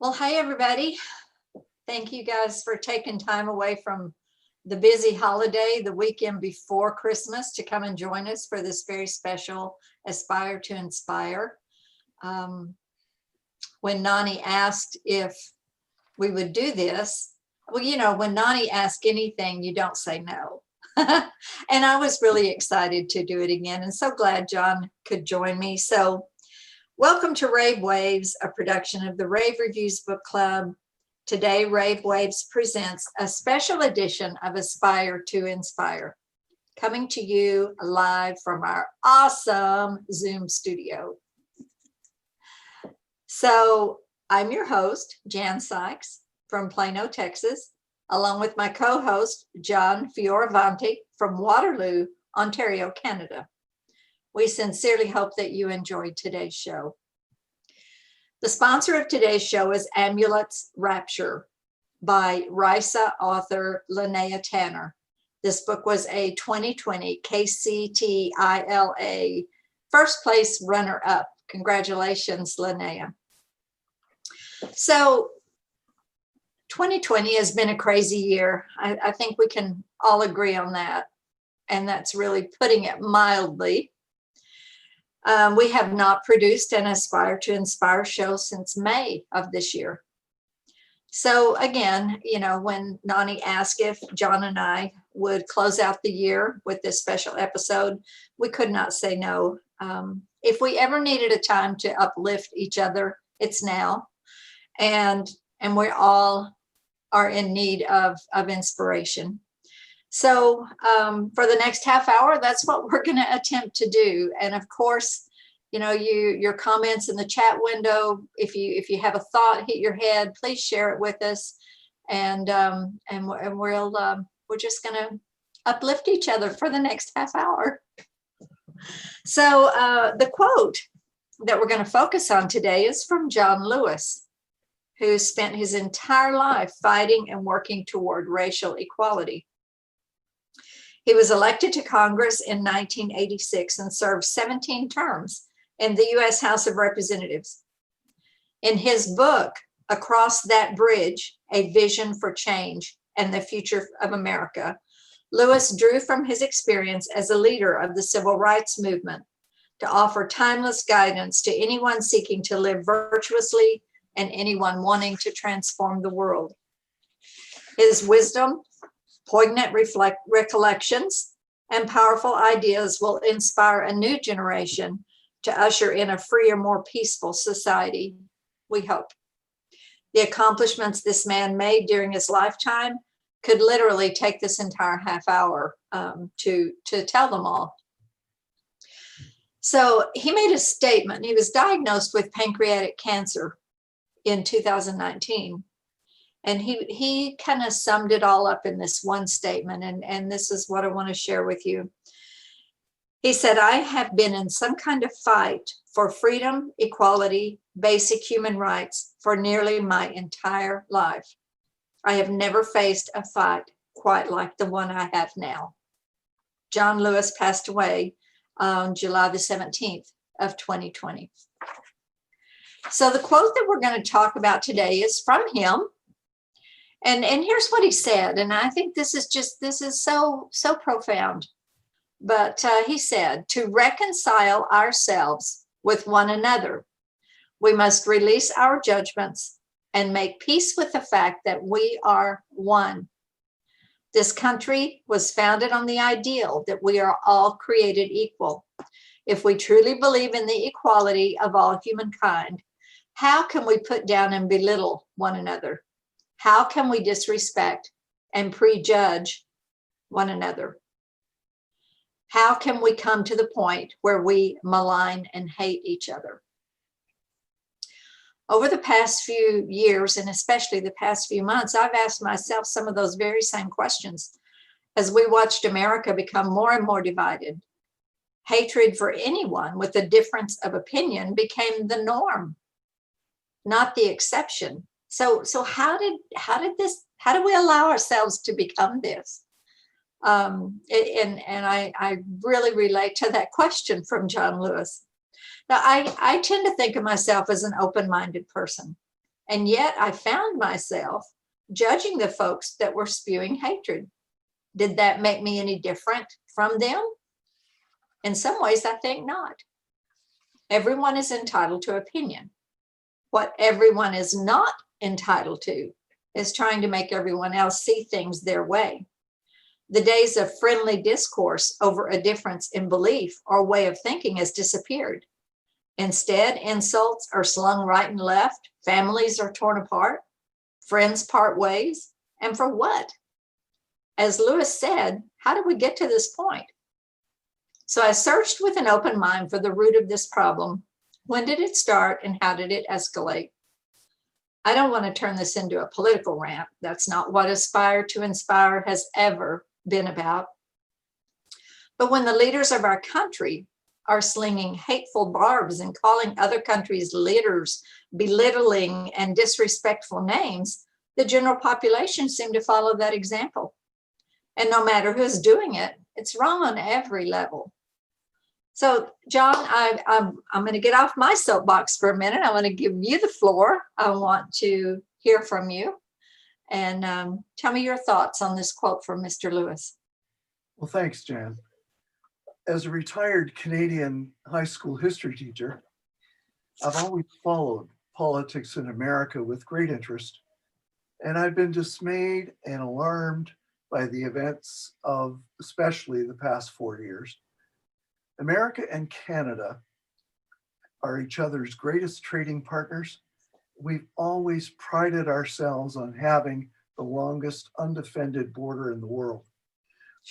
Well, hi, everybody. Thank you guys for taking time away from the busy holiday, the weekend before Christmas, to come and join us for this very special Aspire to Inspire. When Nani asked if we would do this, well, when Nani asks anything, you don't say no. And I was really excited to do it again, and so glad John could join me. So welcome to Rave Waves, a production of the Rave Reviews Book Club. Today, Rave Waves presents a special edition of Aspire to Inspire, coming to you live from our awesome Zoom studio. So I'm your host, Jan Sykes from Plano, Texas, along with my co-host, John Fioravanti from Waterloo, Ontario, Canada. We sincerely hope that you enjoyed today's show. The sponsor of today's show is Amulets Rapture by Risa author Linnea Tanner. This book was a 2020 KCTILA first place runner-up. Congratulations, Linnea. So 2020 has been a crazy year. I think we can all agree on that. And that's really putting it mildly. We have not produced an Aspire to Inspire show since May of this year. So again, when Nani asked if John and I would close out the year with this special episode, we could not say no. If we ever needed a time to uplift each other, it's now. And we all are in need of inspiration. So for the next half hour, that's what we're going to attempt to do. And of course, your comments in the chat window, if you have a thought hit your head, please share it with us. And we're just going to uplift each other for the next half hour. So the quote that we're going to focus on today is from John Lewis, who spent his entire life fighting and working toward racial equality. He was elected to Congress in 1986 and served 17 terms in the U.S. House of Representatives. In his book, Across That Bridge, A Vision for Change and the Future of America, Lewis drew from his experience as a leader of the civil rights movement to offer timeless guidance to anyone seeking to live virtuously and anyone wanting to transform the world. His wisdom, poignant recollections, and powerful ideas will inspire a new generation to usher in a freer, more peaceful society, we hope. The accomplishments this man made during his lifetime could literally take this entire half hour to tell them all. So he made a statement. He was diagnosed with pancreatic cancer in 2019. And he kind of summed it all up in this one statement. And this is what I want to share with you. He said, I have been in some kind of fight for freedom, equality, basic human rights for nearly my entire life. I have never faced a fight quite like the one I have now. John Lewis passed away on July the 17th of 2020. So the quote that we're going to talk about today is from him. And here's what he said. And I think this is so profound. But he said, to reconcile ourselves with one another, we must release our judgments and make peace with the fact that we are one. This country was founded on the ideal that we are all created equal. If we truly believe in the equality of all humankind, how can we put down and belittle one another? How can we disrespect and prejudge one another? How can we come to the point where we malign and hate each other? Over the past few years, and especially the past few months, I've asked myself some of those very same questions as we watched America become more and more divided. Hatred for anyone with a difference of opinion became the norm, not the exception. So how do we allow ourselves to become this? And I really relate to that question from John Lewis. Now, I tend to think of myself as an open-minded person. And yet I found myself judging the folks that were spewing hatred. Did that make me any different from them? In some ways, I think not. Everyone is entitled to opinion. What everyone is not entitled to is trying to make everyone else see things their way. The days of friendly discourse over a difference in belief or way of thinking has disappeared. Instead, insults are slung right and left, families are torn apart, friends part ways, and for what? As Lewis said, how did we get to this point? So I searched with an open mind for the root of this problem. When did it start and how did it escalate? I don't want to turn this into a political rant. That's not what Aspire to Inspire has ever been about. But when the leaders of our country are slinging hateful barbs and calling other countries' leaders belittling and disrespectful names, the general population seem to follow that example. And no matter who's doing it, it's wrong on every level. So, John, I'm going to get off my soapbox for a minute. I want to give you the floor. I want to hear from you. And tell me your thoughts on this quote from Mr. Lewis. Well, thanks, Jan. As a retired Canadian high school history teacher, I've always followed politics in America with great interest. And I've been dismayed and alarmed by the events of especially the past 4 years. America and Canada are each other's greatest trading partners. We've always prided ourselves on having the longest undefended border in the world.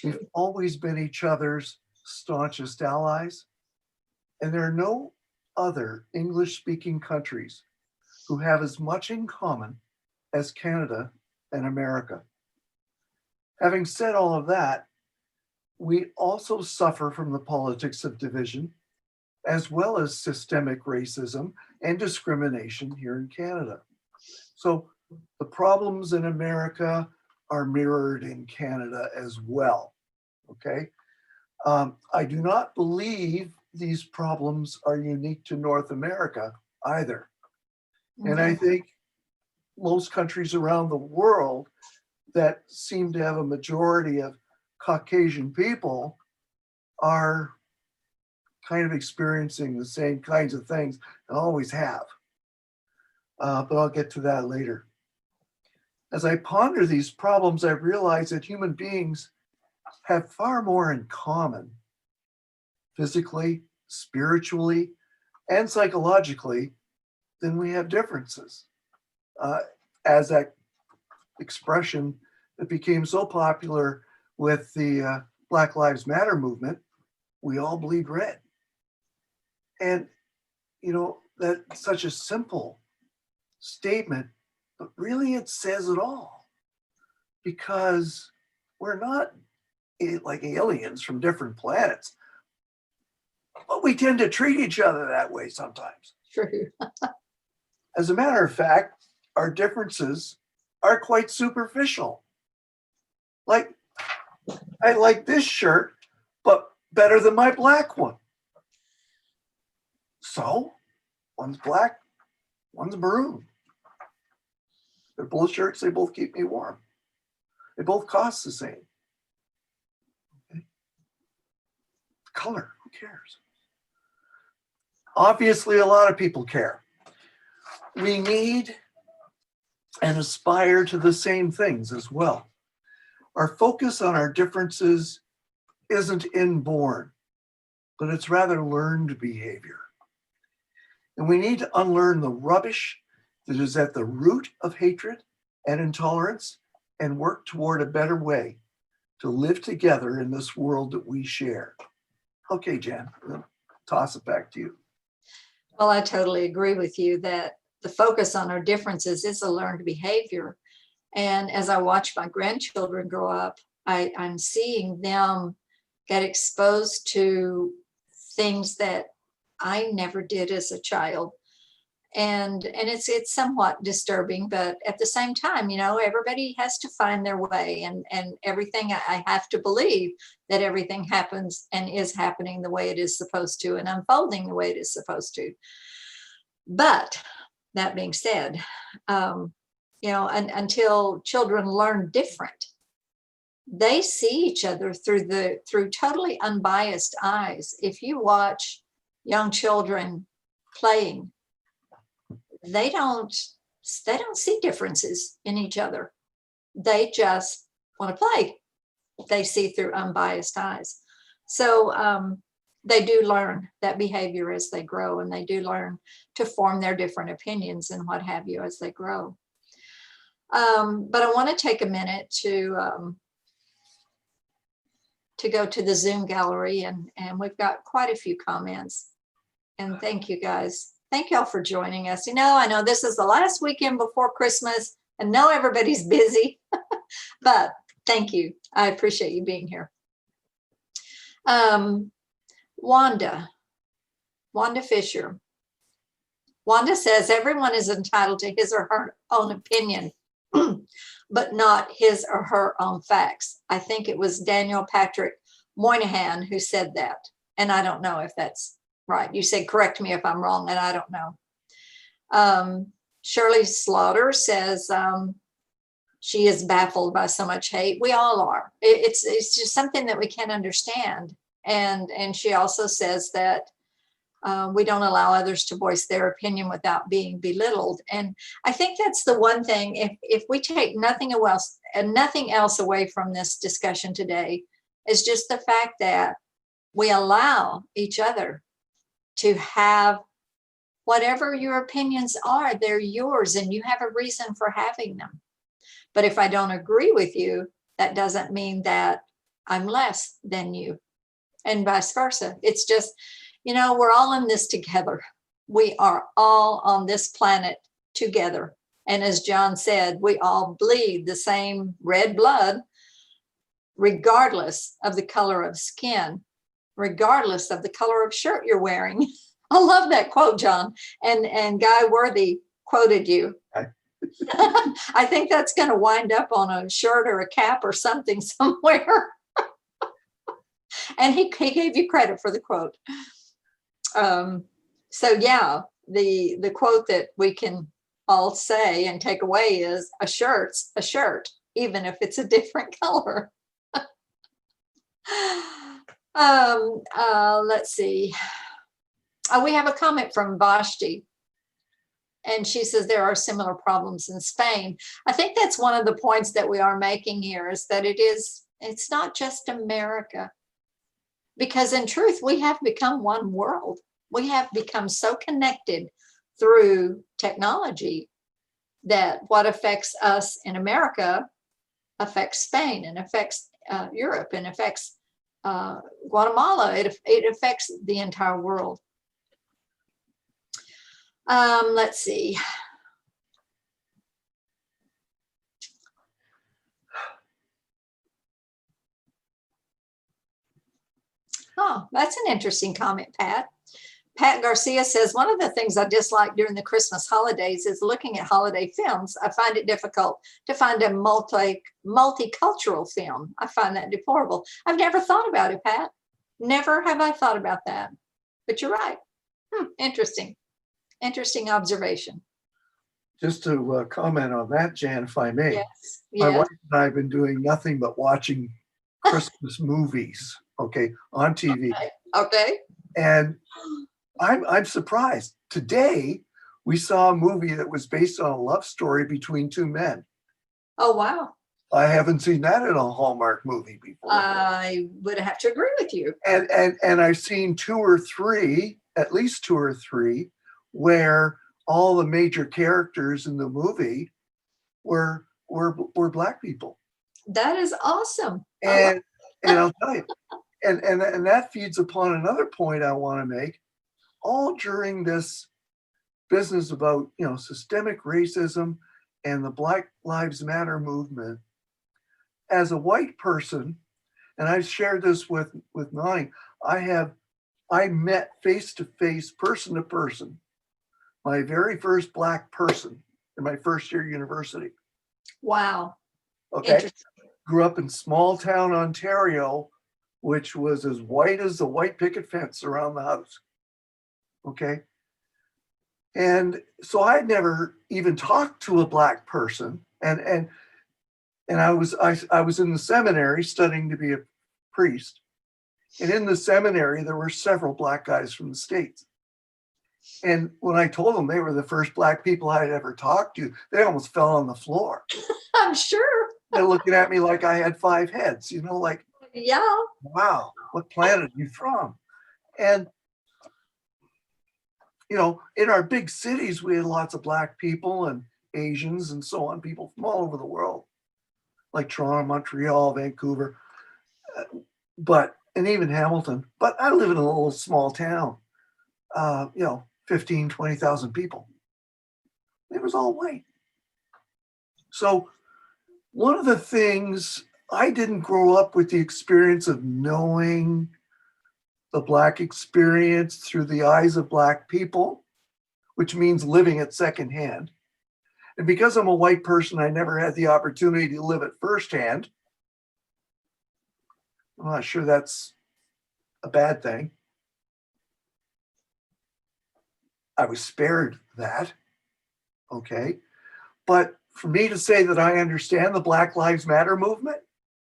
We've always been each other's staunchest allies. And there are no other English-speaking countries who have as much in common as Canada and America. Having said all of that, we also suffer from the politics of division, as well as systemic racism and discrimination here in Canada. So the problems in America are mirrored in Canada as well, okay? I do not believe these problems are unique to North America either. Okay. And I think most countries around the world that seem to have a majority of Caucasian people are kind of experiencing the same kinds of things and always have. But I'll get to that later. As I ponder these problems, I realize that human beings have far more in common, physically, spiritually, and psychologically, than we have differences. As that expression that became so popular with the Black Lives Matter movement, we all bleed red. And, you know, that's such a simple statement, but really it says it all. Because we're not like aliens from different planets, but we tend to treat each other that way sometimes. True. As a matter of fact, our differences are quite superficial. Like, I like this shirt, but better than my black one. So, one's black, one's maroon. They're both shirts, they both keep me warm. They both cost the same. Okay. Color, who cares? Obviously, a lot of people care. We need and aspire to the same things as well. Our focus on our differences isn't inborn, but it's rather learned behavior. And we need to unlearn the rubbish that is at the root of hatred and intolerance and work toward a better way to live together in this world that we share. Okay, Jan, I'll toss it back to you. Well, I totally agree with you that the focus on our differences is a learned behavior. And as I watch my grandchildren grow up, I'm seeing them get exposed to things that I never did as a child. And it's somewhat disturbing, but at the same time, you know, everybody has to find their way, and everything, I have to believe that everything happens and is happening the way it is supposed to and unfolding the way it is supposed to. But that being said, you know, until children learn different, they see each other through totally unbiased eyes. If you watch young children playing, they don't see differences in each other. They just want to play. They see through unbiased eyes. So they do learn that behavior as they grow, and they do learn to form their different opinions and what have you as they grow. But I want to take a minute to go to the Zoom gallery, and we've got quite a few comments. And thank you guys. Thank y'all for joining us. You know, I know this is the last weekend before Christmas, and know everybody's busy, but thank you. I appreciate you being here. Wanda Fisher. Wanda says everyone is entitled to his or her own opinion, but not his or her own facts. I think it was Daniel Patrick Moynihan who said that, and I don't know if that's right. You said correct me if I'm wrong, and I don't know. Shirley Slaughter says she is baffled by so much hate. We all are. It's just something that we can't understand. And she also says that we don't allow others to voice their opinion without being belittled. And I think that's the one thing, if we take nothing else away from this discussion today, is just the fact that we allow each other to have whatever your opinions are. They're yours, and you have a reason for having them. But if I don't agree with you, that doesn't mean that I'm less than you, and vice versa. It's just, you know, we're all in this together. We are all on this planet together. And as John said, we all bleed the same red blood, regardless of the color of skin, regardless of the color of shirt you're wearing. I love that quote, John. And Guy Worthy quoted you. I think that's going to wind up on a shirt or a cap or something somewhere. And he gave you credit for the quote. So yeah, the quote that we can all say and take away is a shirt's a shirt, even if it's a different color. Let's see. We have a comment from Vashti, and she says there are similar problems in Spain. I think that's one of the points that we are making here, is that it's not just America. Because in truth, we have become one world. We have become so connected through technology that what affects us in America affects Spain, and affects Europe, and affects Guatemala. It affects the entire world. Let's see. Oh, that's an interesting comment, Pat. Pat Garcia says, one of the things I dislike during the Christmas holidays is looking at holiday films. I find it difficult to find a multicultural film. I find that deplorable. I've never thought about it, Pat. Never have I thought about that. But you're right. Interesting. Interesting observation. Just to comment on that, Jan, if I may. Yes. My Yes. wife and I have been doing nothing but watching Christmas movies, on TV. Okay. And I'm surprised. Today, we saw a movie that was based on a love story between two men. Oh, wow. I haven't seen that in a Hallmark movie before. I would have to agree with you. And I've seen at least two or three, where all the major characters in the movie were Black people. That is awesome. And I'll tell you, and that feeds upon another point I want to make. All during this business about systemic racism and the Black Lives Matter movement, as a white person, and I've shared this with Nani, I met face to face, person to person, my very first Black person in my first year university. Wow. Okay. Grew up in small town Ontario, which was as white as the white picket fence around the house. Okay. And so I'd never even talked to a Black person. And I was in the seminary studying to be a priest. And in the seminary, there were several Black guys from the States. And when I told them they were the first Black people I had ever talked to, they almost fell on the floor. I'm sure. They're looking at me like I had 5 heads, like, Yeah. wow, what planet are you from? And, in our big cities, we had lots of Black people and Asians and so on, people from all over the world, like Toronto, Montreal, Vancouver, and even Hamilton. But I live in a little small town, 15, 20,000 people. It was all white. So one of the things, I didn't grow up with the experience of knowing the Black experience through the eyes of Black people, which means living it secondhand. And because I'm a white person, I never had the opportunity to live it firsthand. I'm not sure that's a bad thing. I was spared that, okay? But for me to say that I understand the Black Lives Matter movement,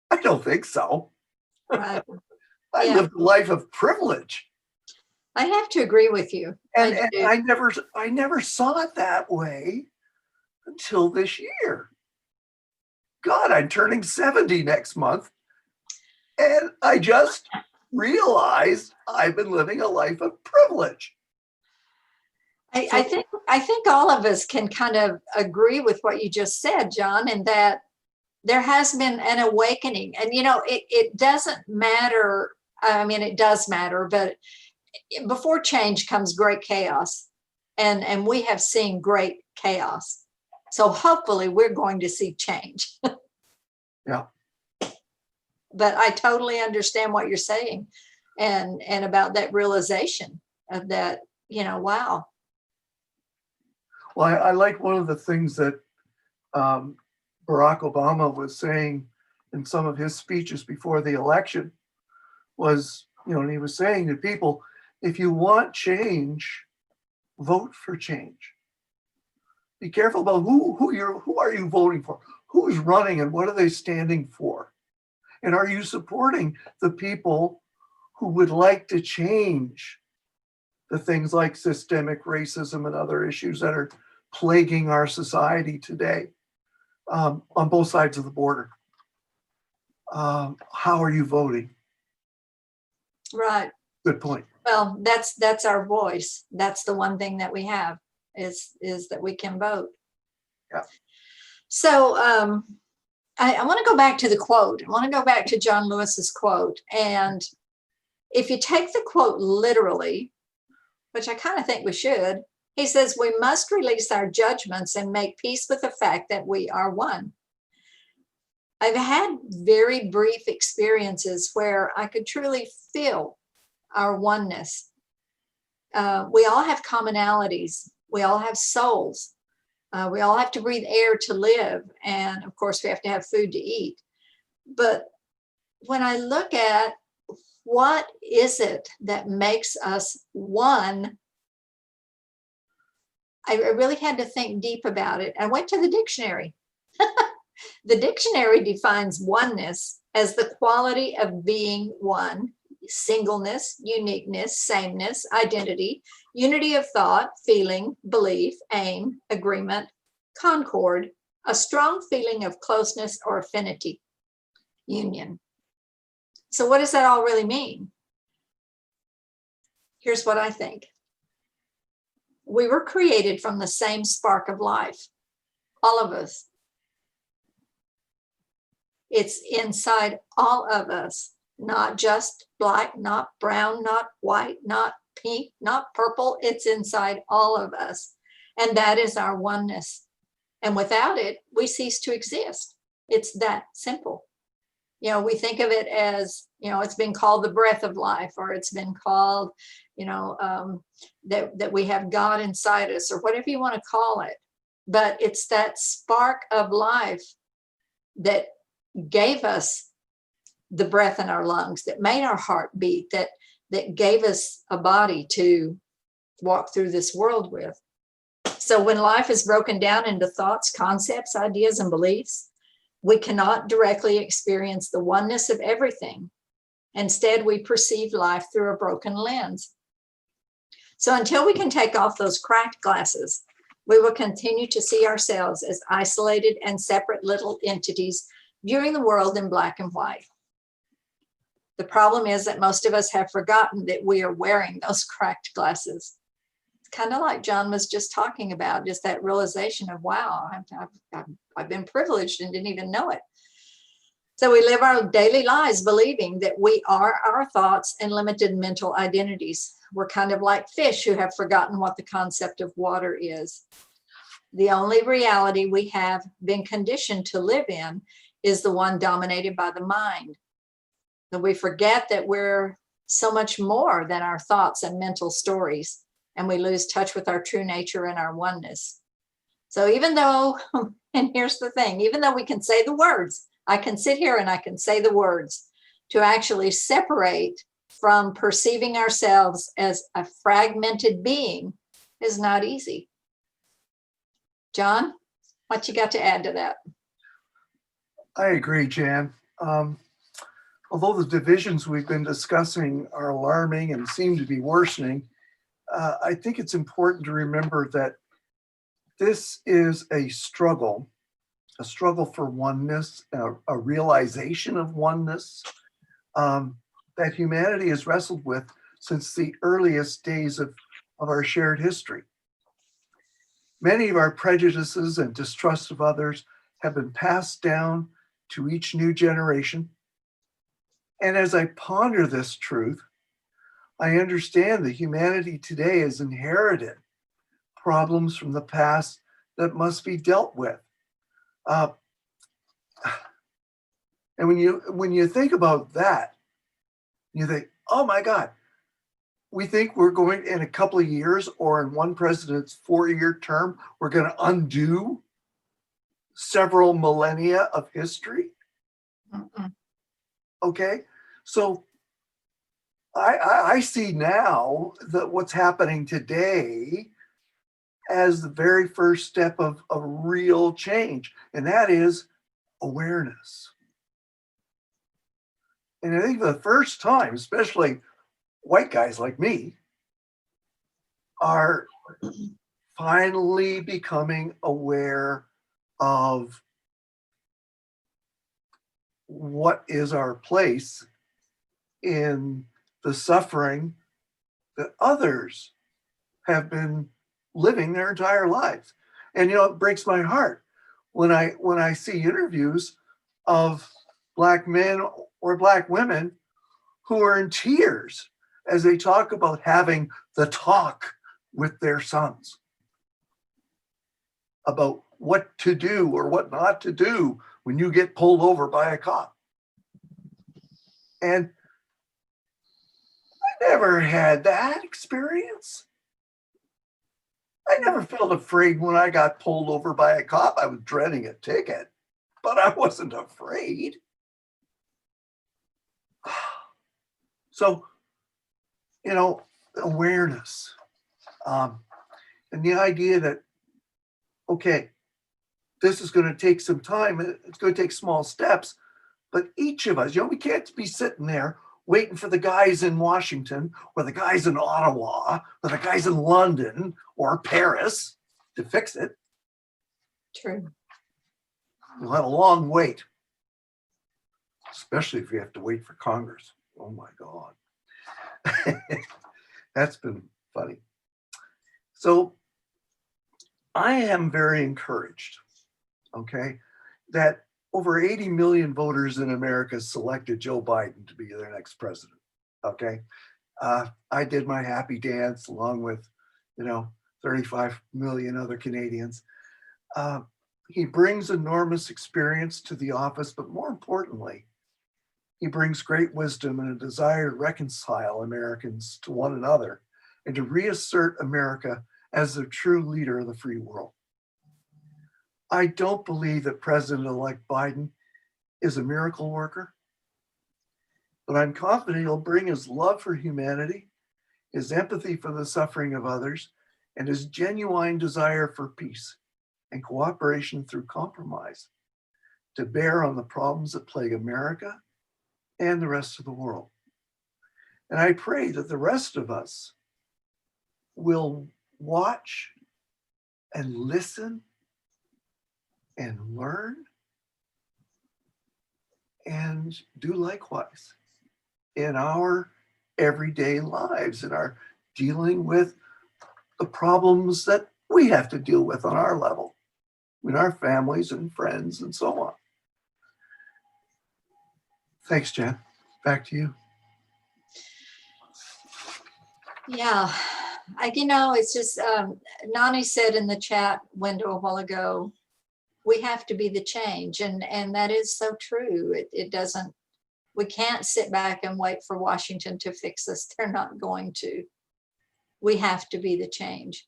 I don't think so. Right. I Yeah. lived a life of privilege. I have to agree with you. And I do. I never saw it that way until this year. God, I'm turning 70 next month. And I just realized I've been living a life of privilege. I think all of us can kind of agree with what you just said, John, and that there has been an awakening. And it doesn't matter. I mean, it does matter, but before change comes great chaos, and we have seen great chaos. So hopefully we're going to see change. Yeah. But I totally understand what you're saying, and about that realization of that, wow. Well, I like one of the things that Barack Obama was saying in some of his speeches before the election was, and he was saying to people, if you want change, vote for change. Be careful about who are you voting for? Who's running and what are they standing for? And are you supporting the people who would like to change the things like systemic racism and other issues that are plaguing our society today, on both sides of the border? How are you voting? Right. Good point. Well, that's our voice. That's the one thing that we have is that we can vote. Yeah. So I want to go back to the quote. I want to go back to John Lewis's quote. And if you take the quote literally, which I kind of think we should, he says, we must release our judgments and make peace with the fact that we are one. I've had very brief experiences where I could truly feel our oneness. We all have commonalities. We all have souls. We all have to breathe air to live. And of course, we have to have food to eat. But when I look at what is it that makes us one, I really had to think deep about it. I went to the dictionary. The dictionary defines oneness as the quality of being one, singleness, uniqueness, sameness, identity, unity of thought, feeling, belief, aim, agreement, concord, a strong feeling of closeness or affinity, union. So what does that all really mean? Here's what I think. We were created from the same spark of life, all of us. It's inside all of us, not just black, not brown, not white, not pink, not purple. It's inside all of us. And that is our oneness. And without it, we cease to exist. It's that simple. We think of it as, it's been called the breath of life, or it's been called, that we have God inside us, or whatever you want to call it. But it's that spark of life that gave us the breath in our lungs, that made our heart beat, that gave us a body to walk through this world with. So when life is broken down into thoughts, concepts, ideas, and beliefs, we cannot directly experience the oneness of everything. Instead, we perceive life through a broken lens. So until we can take off those cracked glasses, we will continue to see ourselves as isolated and separate little entities viewing the world in black and white. The problem is that most of us have forgotten that we are wearing those cracked glasses. It's kind of like John was just talking about, just that realization of, wow, I've been privileged and didn't even know it. So we live our daily lives believing that we are our thoughts and limited mental identities. We're kind of like fish who have forgotten what the concept of water is. The only reality we have been conditioned to live in is the one dominated by the mind. That we forget that we're so much more than our thoughts and mental stories, and we lose touch with our true nature and our oneness. So even though, and here's the thing, even though we can say the words, I can sit here and I can say the words, to actually separate from perceiving ourselves as a fragmented being is not easy. John, what you got to add to that? I agree, Jan. Although the divisions we've been discussing are alarming and seem to be worsening, I think it's important to remember that this is a struggle for oneness, a realization of oneness that humanity has wrestled with since the earliest days of our shared history. Many of our prejudices and distrust of others have been passed down to each new generation. And as I ponder this truth, I understand that humanity today has inherited problems from the past that must be dealt with. And when you think about that, you think, oh my God, we think we're going in a couple of years or in one president's 4-year term, we're going to undo several millennia of history. Mm-mm. Okay, so I see now that what's happening today as the very first step of a real change, and that is awareness. And I think for the first time, especially white guys like me, are finally becoming aware of what is our place in the suffering that others have been living their entire lives. And it breaks my heart when I see interviews of Black men or Black women who are in tears as they talk about having the talk with their sons about what to do or what not to do when you get pulled over by a cop. And I never had that experience. I never felt afraid when I got pulled over by a cop. I was dreading a ticket, but I wasn't afraid. So, awareness. And the idea that, okay, this is going to take some time. It's going to take small steps, but each of us, we can't be sitting there waiting for the guys in Washington or the guys in Ottawa or the guys in London or Paris to fix it. True. You'll have a long wait, especially if you have to wait for Congress. Oh my God. That's been funny. So I am very encouraged, okay, that over 80 million voters in America selected Joe Biden to be their next president, okay? I did my happy dance along with, 35 million other Canadians. He brings enormous experience to the office, but more importantly, he brings great wisdom and a desire to reconcile Americans to one another and to reassert America as the true leader of the free world. I don't believe that President-elect Biden is a miracle worker, but I'm confident he'll bring his love for humanity, his empathy for the suffering of others, and his genuine desire for peace and cooperation through compromise to bear on the problems that plague America and the rest of the world. And I pray that the rest of us will watch and listen and learn and do likewise in our everyday lives, in our dealing with the problems that we have to deal with on our level, in our families and friends and so on. Thanks, Jan. Back to you. Yeah, it's just, Nani said in the chat window a while ago, we have to be the change. And that is so true. It doesn't, we can't sit back and wait for Washington to fix us. They're not going to. We have to be the change.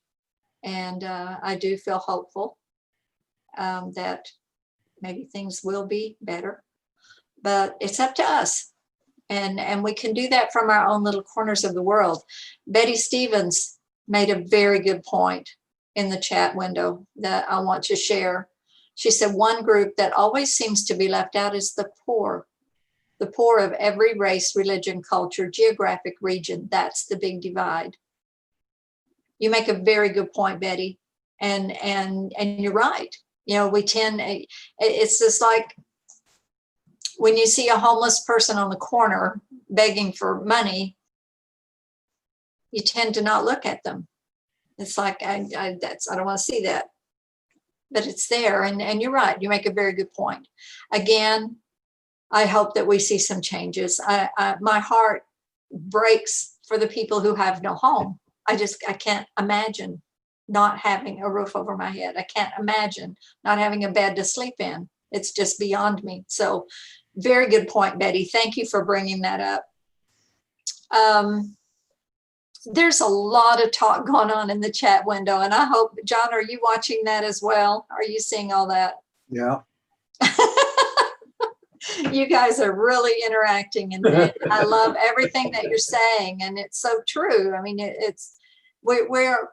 And I do feel hopeful that maybe things will be better, but it's up to us. And we can do that from our own little corners of the world. Betty Stevens made a very good point in the chat window that I want to share. She said, one group that always seems to be left out is the poor of every race, religion, culture, geographic region. That's the big divide. You make a very good point, Betty. And you're right. We tend, it's just like, when you see a homeless person on the corner begging for money, you tend to not look at them. It's like, I don't want to see that, but it's there. And you're right. You make a very good point. Again, I hope that we see some changes. My heart breaks for the people who have no home. I can't imagine not having a roof over my head. I can't imagine not having a bed to sleep in. It's just beyond me. So very good point, Betty. Thank you for bringing that up. There's a lot of talk going on in the chat window, and I hope, John, are you watching that as well? Are you seeing all that? Yeah. You guys are really interacting, and I love everything that you're saying, and it's so true. I mean, we're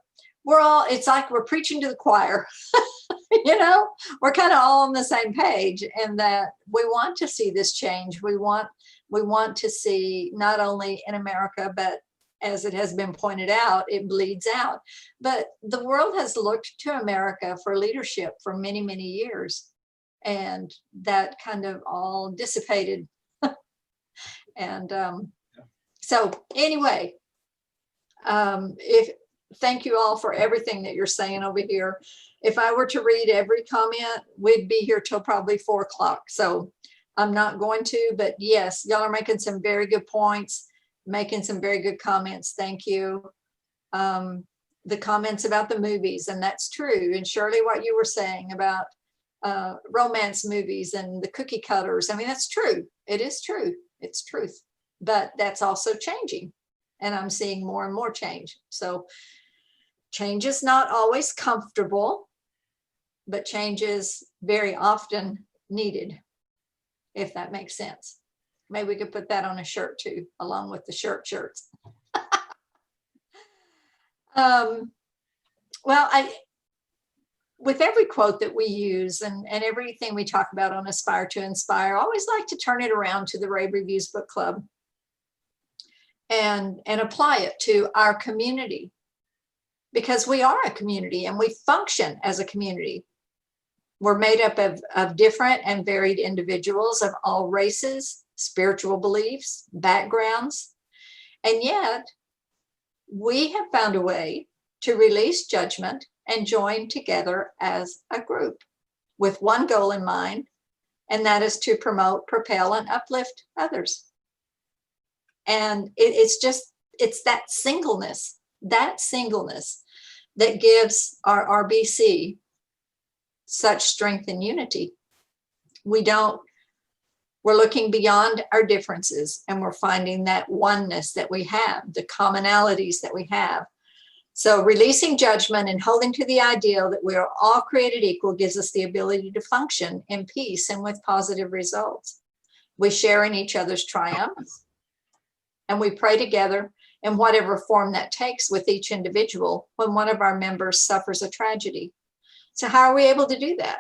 all, it's like we're preaching to the choir. We're kind of all on the same page, and that we want to see this change. We want to see, not only in America, but as it has been pointed out, it bleeds out. But the world has looked to America for leadership for many, many years, and that kind of all dissipated. And so anyway, thank you all for everything that you're saying over here. If I were to read every comment, we'd be here till probably 4 o'clock. So I'm not going to, but yes, y'all are making some very good points, making some very good comments. Thank you. The comments about the movies, and that's true. And Shirley, what you were saying about romance movies and the cookie cutters. I mean, that's true. It is true. It's truth, but that's also changing. And I'm seeing more and more change. So change is not always comfortable, but change is very often needed, if that makes sense. Maybe we could put that on a shirt too, along with the shirts. Well, with every quote that we use and everything we talk about on Aspire to Inspire, I always like to turn it around to the Rave Reviews Book Club and apply it to our community, because we are a community and we function as a community. We're made up of different and varied individuals of all races, spiritual beliefs, backgrounds, and yet we have found a way to release judgment and join together as a group with one goal in mind, and that is to promote, propel, and uplift others. And it's that singleness that gives our RBC such strength and unity. We're looking beyond our differences, and we're finding that oneness that we have, the commonalities that we have. So releasing judgment and holding to the ideal that we are all created equal gives us the ability to function in peace and with positive results. We share in each other's triumphs, and we pray together in whatever form that takes with each individual when one of our members suffers a tragedy. So how are we able to do that?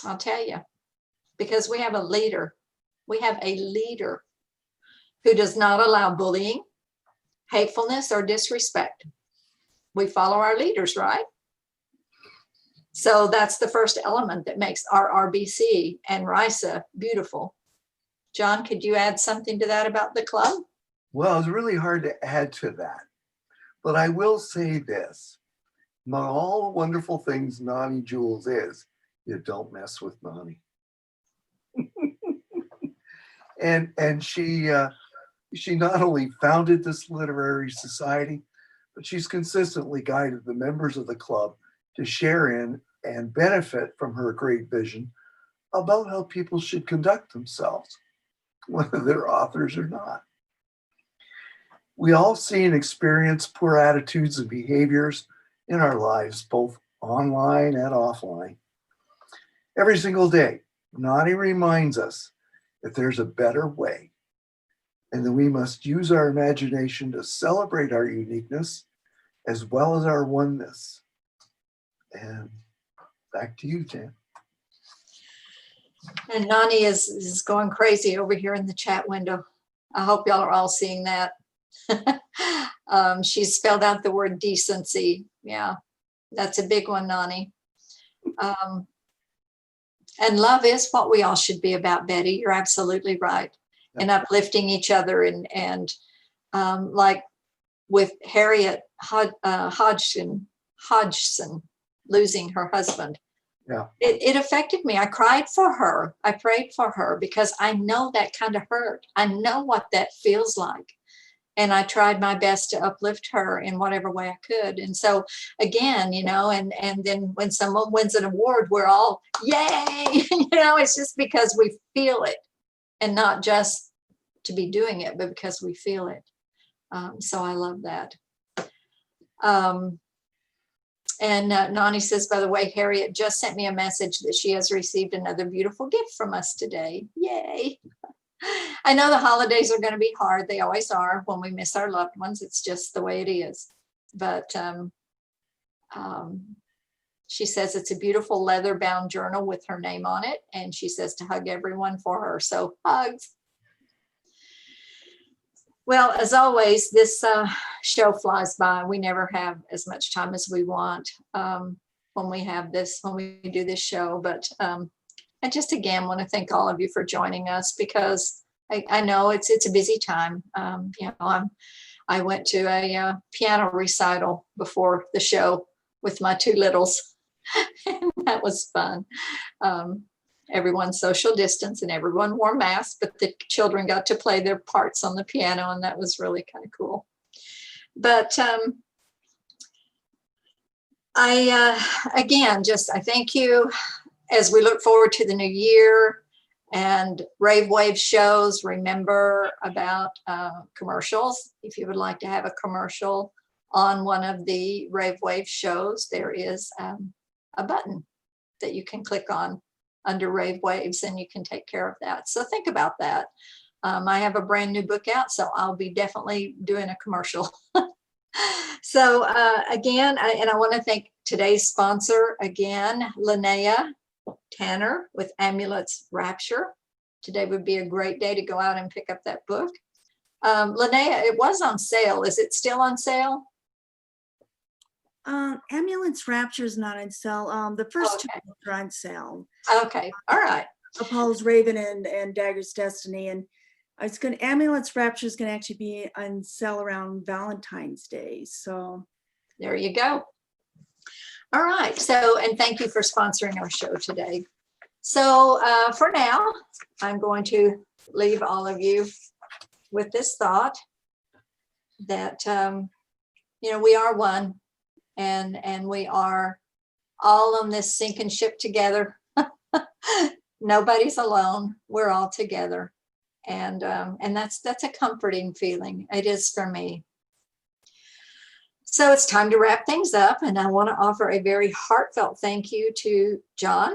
I'll tell you, because we have a leader. We have a leader who does not allow bullying, hatefulness, or disrespect. We follow our leaders, right? So that's the first element that makes RRBC and RISA beautiful. John, could you add something to that about the club? Well, it's really hard to add to that, but I will say this. Among all the wonderful things Nani Jules is, you don't mess with Nani. and she not only founded this literary society, but she's consistently guided the members of the club to share in and benefit from her great vision about how people should conduct themselves, whether they're authors or not. We all see and experience poor attitudes and behaviors in our lives, both online and offline. Every single day, Nani reminds us that there's a better way and that we must use our imagination to celebrate our uniqueness as well as our oneness. And back to you, Jan. And Nani is going crazy over here in the chat window. I hope y'all are all seeing that. She's spelled out the word decency. Yeah, that's a big one, Nani. And love is what we all should be about, Betty. You're absolutely right. And uplifting each other and like with Harriet Hodgson losing her husband. Yeah. It affected me. I cried for her. I prayed for her because I know that kind of hurt. I know what that feels like. And I tried my best to uplift her in whatever way I could. And so again, you know, and then when someone wins an award, we're all, yay, you know, it's just because we feel it and not just to be doing it, but because we feel it. So I love that. And Nani says, by the way, Harriet just sent me a message that she has received another beautiful gift from us today. Yay. I know the holidays are going to be hard. They always are when we miss our loved ones. It's just the way it is. But she says it's a beautiful leather bound journal with her name on it. And she says to hug everyone for her. So hugs. Well, as always, this show flies by. We never have as much time as we want when we do this show. But I just again want to thank all of you for joining us because I know it's a busy time. You know, I went to a piano recital before the show with my two littles, and that was fun. Everyone social distance and everyone wore masks, but the children got to play their parts on the piano, and that was really kind of cool. But I thank you as we look forward to the new year and Rave Wave shows. Remember about commercials. If you would like to have a commercial on one of the Rave Wave shows, there is a button that you can click on under Rave Waves, and you can take care of that. So think about that. I have a brand new book out, so I'll be definitely doing a commercial. So again, I want to thank today's sponsor again, Linnea Tanner with Amulets Rapture. Today would be a great day to go out and pick up that book. Linnea, it was on sale. Is it still on sale? Ambulance Rapture is not on sale. The first two are on sale. Okay, all right. Apollo's Raven and Dagger's Destiny, and Ambulance Rapture is going to actually be on sale around Valentine's Day. So there you go. All right. So, and thank you for sponsoring our show today. So for now, I'm going to leave all of you with this thought that you know, we are one. And we are all on this sinking ship together. Nobody's alone. We're all together. And that's a comforting feeling. It is for me. So it's time to wrap things up. And I want to offer a very heartfelt thank you to John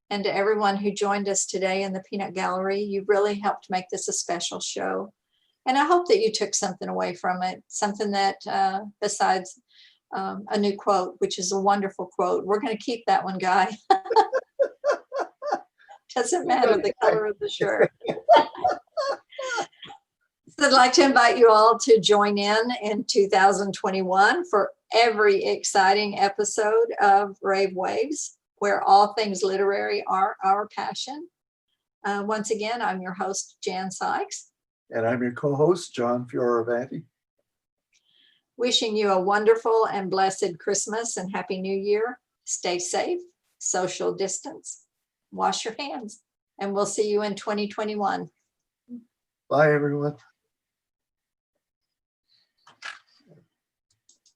and to everyone who joined us today in the Peanut Gallery. You really helped make this a special show. And I hope that you took something away from it, something that besides a new quote, which is a wonderful quote. We're going to keep that one, Guy. Doesn't matter the color of the shirt. So I'd like to invite you all to join in 2021 for every exciting episode of Rave Waves, where all things literary are our passion. Once again, I'm your host, Jan Sykes. And I'm your co-host, John Fioravanti. Wishing you a wonderful and blessed Christmas and Happy New Year. Stay safe, social distance, wash your hands, and we'll see you in 2021. Bye, everyone.